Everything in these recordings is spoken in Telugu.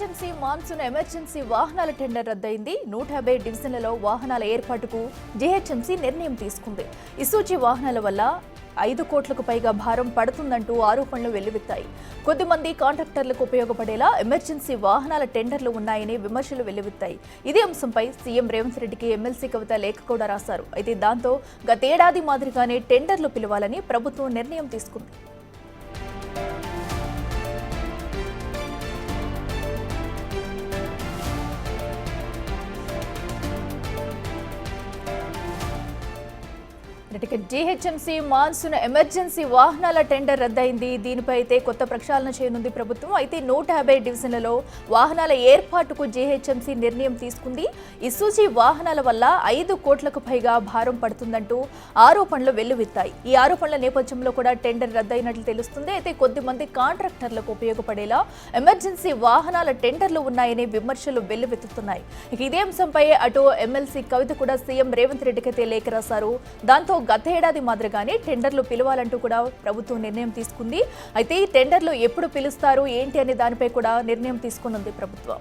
జీహెచ్ఎంసీ మాన్సూన్ ఎమర్జెన్సీ వాహనాల టెండర్ రద్దయింది. 150 డివిజన్లలో వాహనాల ఏర్పాటుకు జీహెచ్ఎంసీ నిర్ణయం తీసుకుంది. ఇసూజీ వాహనాల వల్ల 5 కోట్లకు పైగా భారం పడుతుందంటూ ఆరోపణలు వెల్లువెత్తాయి. కొద్దిమంది కాంట్రాక్టర్లకు ఉపయోగపడేలా ఎమర్జెన్సీ వాహనాల టెండర్లు ఉన్నాయని విమర్శలు వెల్లువెత్తాయి. ఇదే అంశంపై సీఎం రేవంత్ రెడ్డికి ఎమ్మెల్సీ కవిత లేఖ కూడా రాశారు. అయితే దాంతో గతేడాది మాదిరిగానే టెండర్లు పిలవాలని ప్రభుత్వం నిర్ణయం తీసుకుంది. జీహెచ్ఎంసీ మాన్సూన్ ఎమర్జెన్సీ వాహనాల టెండర్ రద్దయింది. దీనిపై అయితే కొత్త ప్రక్షాళన చేయనుంది ప్రభుత్వం. అయితే 150 డివిజన్లలో వాహనాల ఏర్పాటుకు జీహెచ్ఎంసీ నిర్ణయం తీసుకుంది. ఇసూజీ వాహనాల వల్ల 5 కోట్లకు పైగా భారం పడుతుందంటూ ఆరోపణలు వెల్లువెత్తాయి. ఈ ఆరోపణల నేపథ్యంలో కూడా టెండర్ రద్దయినట్లు తెలుస్తుంది. అయితే కొద్దిమంది కాంట్రాక్టర్లకు ఉపయోగపడేలా ఎమర్జెన్సీ వాహనాల టెండర్లు ఉన్నాయని విమర్శలు వెల్లువెత్తుతున్నాయి. ఇదే అంశంపై అటు ఎమ్మెల్సీ కవిత కూడా సీఎం రేవంత్ రెడ్డికి అయితే లేఖ రాశారు. దాంతో గతేడాది మాదిరిగానే టెండర్లు పిలవాలంటూ కూడా ప్రభుత్వం నిర్ణయం తీసుకుంది. అయితే ఈ టెండర్లు ఎప్పుడు పిలుస్తారు ఏంటి అనే దానిపై కూడా నిర్ణయం తీసుకున్నది ప్రభుత్వం.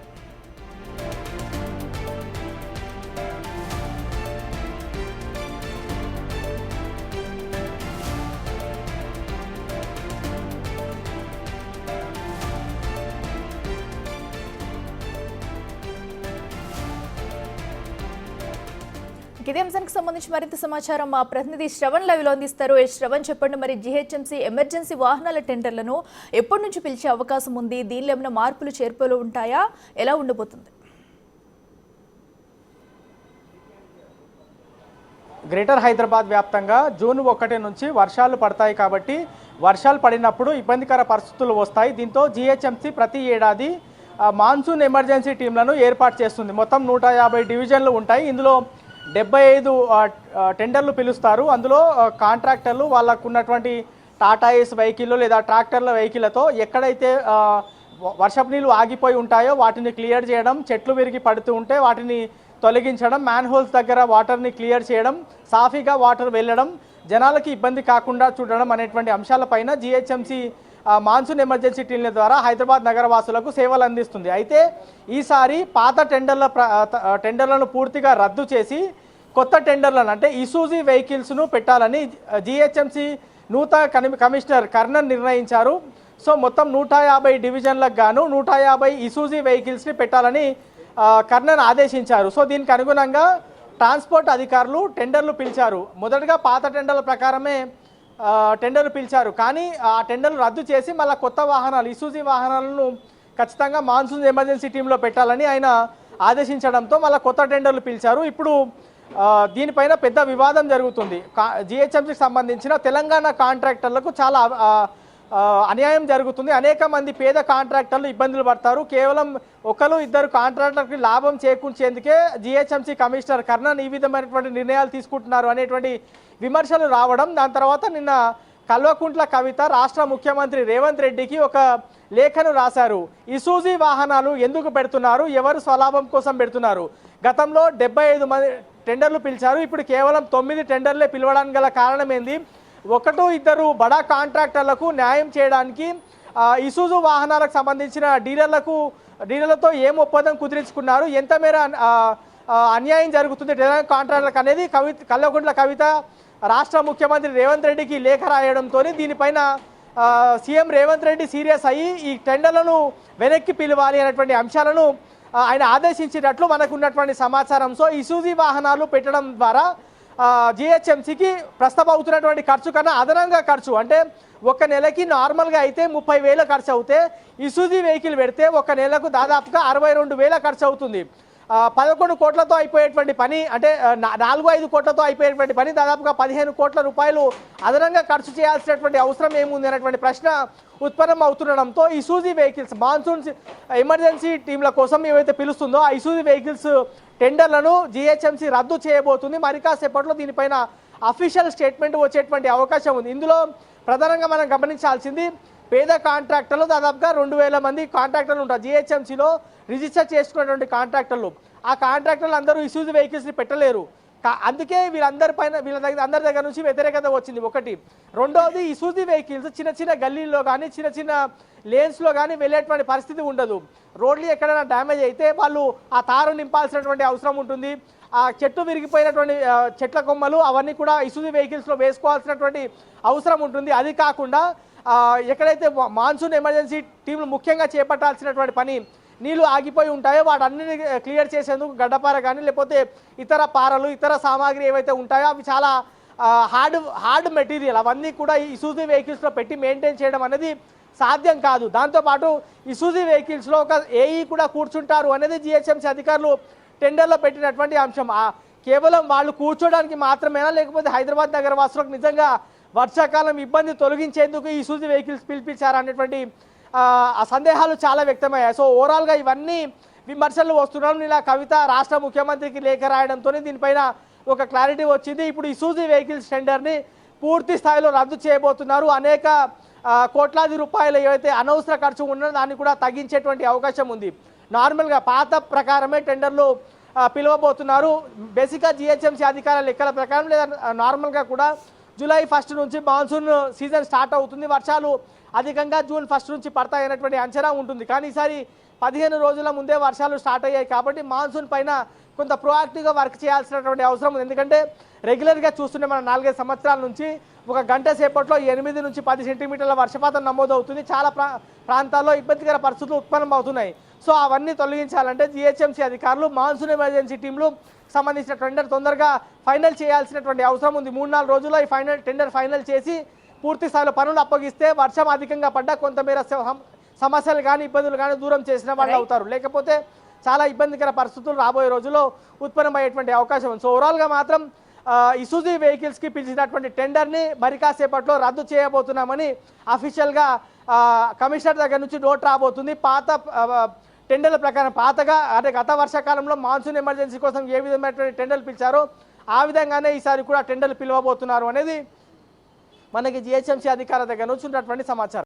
ఇదే అంశానికి సంబంధించి మరింత సమాచారం మా ప్రతినిధి శ్రవణ్ లైవ్ లో అందిస్తారు. శ్రవణ్, చెప్పండి, మరి జీహెచ్ఎంసీ ఎమర్జెన్సీ వాహనాల టెండర్లను ఎప్పటి నుంచి పిలిచే అవకాశం ఉంది? దీనిలో ఏమైనా మార్పులు చేర్పులు ఉంటాయా? ఎలా ఉండబోతుంది? గ్రేటర్ హైదరాబాద్ వ్యాప్తంగా జూన్ 1 నుంచి వర్షాలు పడతాయి కాబట్టి వర్షాలు పడినప్పుడు ఇబ్బందికర పరిస్థితులు వస్తాయి. దీంతో జీహెచ్ఎంసీ ప్రతి ఏడాది మాన్సూన్ ఎమర్జెన్సీ టీంలను ఏర్పాటు చేస్తుంది. మొత్తం 150 డివిజన్లు ఉంటాయి. ఇందులో 75 టెండర్లు పిలుస్తారు. అందులో కాంట్రాక్టర్లు వాళ్ళకు ఉన్నటువంటి టాటా ఏస్ వెహికల్ లేదా ట్రాక్టర్ల వెహికల్లతో ఎక్కడైతే వర్షపు నీళ్ళు ఆగిపోయి ఉంటాయో వాటిని క్లియర్ చేయడం, చెట్లు విరిగి పడుతూ ఉంటే వాటిని తొలగించడం, మ్యాన్ హోల్స్ దగ్గర వాటర్ని క్లియర్ చేయడం, సాఫీగా వాటర్ వెళ్ళడం, జనాలకి ఇబ్బంది కాకుండా చూడడం అనేటువంటి అంశాలపైన జీహెచ్ఎంసీ మాన్సూన్ ఎమర్జెన్సీ టీంల ద్వారా హైదరాబాద్ నగరవాసులకు సేవలు అందిస్తుంది. అయితే ఈసారి పాత టెండర్లను పూర్తిగా రద్దు చేసి కొత్త టెండర్లను అంటే ఇసూజీ వెహికల్స్ను పెట్టాలని జీహెచ్ఎంసీ నూతన కమిషనర్ కర్ణన్ నిర్ణయించారు. సో మొత్తం 150 డివిజన్లకు గాను 150 ఇసూజీ వెహికల్స్ని పెట్టాలని కర్ణన్ ఆదేశించారు. సో దీనికి అనుగుణంగా ట్రాన్స్పోర్ట్ అధికారులు టెండర్లు పిలిచారు. మొదటగా పాత టెండర్ల ప్రకారమే టెండర్లు పిలిచారు. కానీ ఆ టెండర్లు రద్దు చేసి మళ్ళీ కొత్త వాహనాలు ఇసూజీ వాహనాలను ఖచ్చితంగా మాన్సూన్ ఎమర్జెన్సీ టీంలో పెట్టాలని ఆయన ఆదేశించడంతో మళ్ళీ కొత్త టెండర్లు పిలిచారు. ఇప్పుడు దీనిపైన పెద్ద వివాదం జరుగుతుంది. జీహెచ్ఎంసీకి సంబంధించిన తెలంగాణ కాంట్రాక్టర్లకు చాలా అన్యాయం జరుగుతుంది. అనేక మంది పేద కాంట్రాక్టర్లు ఇబ్బందులు పడతారు. కేవలం 1-2 కాంట్రాక్టర్కి లాభం చేకూర్చేందుకే జీహెచ్ఎంసీ కమిషనర్ కర్ణన్ ఈ విధమైనటువంటి నిర్ణయాలు తీసుకుంటున్నారు అనేటువంటి విమర్శలు రావడం, దాని తర్వాత నిన్న కల్వకుంట్ల కవిత రాష్ట్ర ముఖ్యమంత్రి రేవంత్ రెడ్డికి ఒక లేఖను రాశారు. ఇసూజీ వాహనాలు ఎందుకు పెడుతున్నారు, ఎవరు స్వలాభం కోసం పెడుతున్నారు? గతంలో 75 మంది టెండర్లు పిలిచారు. ఇప్పుడు కేవలం 9 టెండర్లే పిలవడానికి గల కారణం ఏంది? 1-2 బడా కాంట్రాక్టర్లకు న్యాయం చేయడానికి ఇసూజు వాహనాలకు సంబంధించిన డీలర్లతో ఏం ఒప్పందం కుదిరించుకున్నారు, ఎంత మేర అన్యాయం జరుగుతుంది కాంట్రాక్టర్లకు అనేది కల్వకుంట్ల కవిత రాష్ట్ర ముఖ్యమంత్రి రేవంత్ రెడ్డికి లేఖ రాయడంతో దీనిపైన సీఎం రేవంత్ రెడ్డి సీరియస్ అయ్యి ఈ టెండర్లను వెనక్కి పిలవాలి అనేటువంటి అంశాలను ఆయన ఆదేశించినట్లు మనకు ఉన్నటువంటి సమాచారం. సో ఇసూజీ వాహనాలు పెట్టడం ద్వారా జీహెచ్ఎంసీకి ప్రస్తుతం అవుతున్నటువంటి ఖర్చు కన్నా అదనంగా ఖర్చు, అంటే ఒక నెలకి నార్మల్గా అయితే 30,000 ఖర్చు అవుతే ఇసూజీ వెహికల్ పెడితే ఒక నెలకు దాదాపుగా 62,000 ఖర్చు అవుతుంది. 11 కోట్లతో అయిపోయేటువంటి పని, అంటే 4-5 కోట్లతో అయిపోయేటువంటి పని దాదాపుగా 15 కోట్ల రూపాయలు అదనంగా ఖర్చు చేయాల్సినటువంటి అవసరం ఏముంది అనేటువంటి ప్రశ్న ఉత్పన్నం అవుతుండడంతో ఇసూజీ వెహికల్స్ మాన్సూన్ ఎమర్జెన్సీ టీంల కోసం ఏవైతే పిలుస్తుందో ఆ ఇసూజీ వెహికల్స్ టెండర్లను జీహెచ్ఎంసీ రద్దు చేయబోతుంది. మరి కాసేపట్లో దీనిపైన అఫీషియల్ స్టేట్మెంట్ వచ్చేటువంటి అవకాశం ఉంది. ఇందులో ప్రధానంగా మనం గమనించాల్సింది పేద కాంట్రాక్టర్లు దాదాపుగా 2,000 మంది కాంట్రాక్టర్లు ఉంటారు జీహెచ్ఎంసీలో రిజిస్టర్ చేసుకున్నటువంటి కాంట్రాక్టర్లు. ఆ కాంట్రాక్టర్లు అందరూ ఇసూజీ వెహికల్స్ని పెట్టలేరు. అందుకే అందరి దగ్గర నుంచి వ్యతిరేకత వచ్చింది ఒకటి. రెండోది ఇసూజీ వెహికల్స్ చిన్న చిన్న గల్లీల్లో కానీ చిన్న చిన్న లేన్స్లో కానీ వెళ్ళేటువంటి పరిస్థితి ఉండదు. రోడ్లు ఎక్కడైనా డ్యామేజ్ అయితే వాళ్ళు ఆ తారు నింపాల్సినటువంటి అవసరం ఉంటుంది. ఆ చెట్టు విరిగిపోయినటువంటి చెట్ల కొమ్మలు అవన్నీ కూడా ఇసూజీ వెహికల్స్లో వేసుకోవాల్సినటువంటి అవసరం ఉంటుంది. అది కాకుండా ఎక్కడైతే మాన్సూన్ ఎమర్జెన్సీ టీంలు ముఖ్యంగా చేపట్టాల్సినటువంటి పని నీళ్లు ఆగిపోయి ఉంటాయో వాటన్నిటిని క్లియర్ చేసేందుకు గడ్డపార కానీ లేకపోతే ఇతర పారలు ఇతర సామాగ్రి ఏవైతే ఉంటాయో అవి చాలా హార్డ్ మెటీరియల్, అవన్నీ కూడా ఈ ఇసూజీ వెహికల్స్లో పెట్టి మెయింటైన్ చేయడం అనేది సాధ్యం కాదు. దాంతోపాటు ఇసూజీ వెహికల్స్లో ఒక ఏఈ కూడా కూర్చుంటారు అనేది జిహెచ్ఎంసీ అధికారులు టెండర్లో పెట్టినటువంటి అంశం. కేవలం వాళ్ళు కూర్చోడానికి మాత్రమేనా, లేకపోతే హైదరాబాద్ నగర వాసులకు నిజంగా వర్షాకాలం ఇబ్బంది తొలగించేందుకు ఈ ఇసూజీ వెహికల్స్ పిలిపించారు అనేటువంటి ఆ సందేహాలు చాలా వ్యక్తమయ్యాయి. సో ఓవరాల్గా ఇవన్నీ విమర్శలు వస్తున్నాం. ఇలా కవిత రాష్ట్ర ముఖ్యమంత్రికి లేఖ రాయడంతో దీనిపైన ఒక క్లారిటీ వచ్చింది. ఇప్పుడు ఇసూజీ వెహికల్స్ టెండర్ని పూర్తి స్థాయిలో రద్దు చేయబోతున్నారు. అనేక కోట్లాది రూపాయలు ఏవైతే అనవసర ఖర్చు ఉన్నదో దాన్ని కూడా తగ్గించేటువంటి అవకాశం ఉంది. నార్మల్గా పాత ప్రకారమే టెండర్లు పిలవబోతున్నారు. బేసిక్గా జిహెచ్ఎంసీ అధికారుల లెక్కల ప్రకారం లేదా నార్మల్గా కూడా జూలై 1 నుంచి మాన్సూన్ సీజన్ స్టార్ట్ అవుతుంది. వర్షాలు అధికంగా జూన్ 1 నుంచి పడతాయనేటువంటి అంచనా ఉంటుంది. కానీ ఈసారి 15 రోజుల ముందే వర్షాలు స్టార్ట్ అయ్యాయి కాబట్టి మాన్సూన్ పైన కొంత ప్రొయాక్టివ్గా వర్క్ చేయాల్సినటువంటి అవసరం ఉంది. ఎందుకంటే రెగ్యులర్గా చూస్తుంటే మన 4-5 సంవత్సరాల నుంచి ఒక గంట సేపట్లో 8 నుంచి 10 సెంటీమీటర్ల వర్షపాతం నమోదవుతుంది. చాలా ప్రాంతాల్లో ఇబ్బందికర పరిస్థితులు ఉత్పన్నం అవుతున్నాయి. సో అవన్నీ తొలగించాలంటే జిహెచ్ఎంసీ అధికారులు మాన్సూన్ ఎమర్జెన్సీ టీంలు సంబంధించిన టెండర్ తొందరగా ఫైనల్ చేయాల్సినటువంటి అవసరం ఉంది. 3-4 రోజుల్లో ఈ టెండర్ ఫైనల్ చేసి పూర్తి స్థాయిలో పనులు అప్పగిస్తే వర్షం అధికంగా పడ్డా కొంతమేర సమస్యలు కానీ ఇబ్బందులు కానీ దూరం చేసిన వాళ్ళు అవుతారు. లేకపోతే చాలా ఇబ్బందికర పరిస్థితులు రాబోయే రోజుల్లో ఉత్పన్నమయ్యేటువంటి అవకాశం ఉంది. సో ఓవరాల్గా మాత్రం ఇసూజీ వెహికల్స్కి పిలిచినటువంటి టెండర్ని మరి కాసేపట్లో రద్దు చేయబోతున్నామని అఫీషియల్గా కమిషనర్ దగ్గర నుంచి నోట్ రాబోతుంది. పాత టెండర్ల ప్రకారం పాతగా అంటే గత వర్షాకాలంలో మాన్సూన్ ఎమర్జెన్సీ కోసం ఏ విధమైనటువంటి టెండర్లు పిలిచారో ఆ విధంగానే ఈసారి కూడా టెండర్లు పిలవబోతున్నారు అనేది మనకి జిహెచ్ఎంసీ అధికారుల దగ్గర నుంచి ఉన్నటువంటి సమాచారం.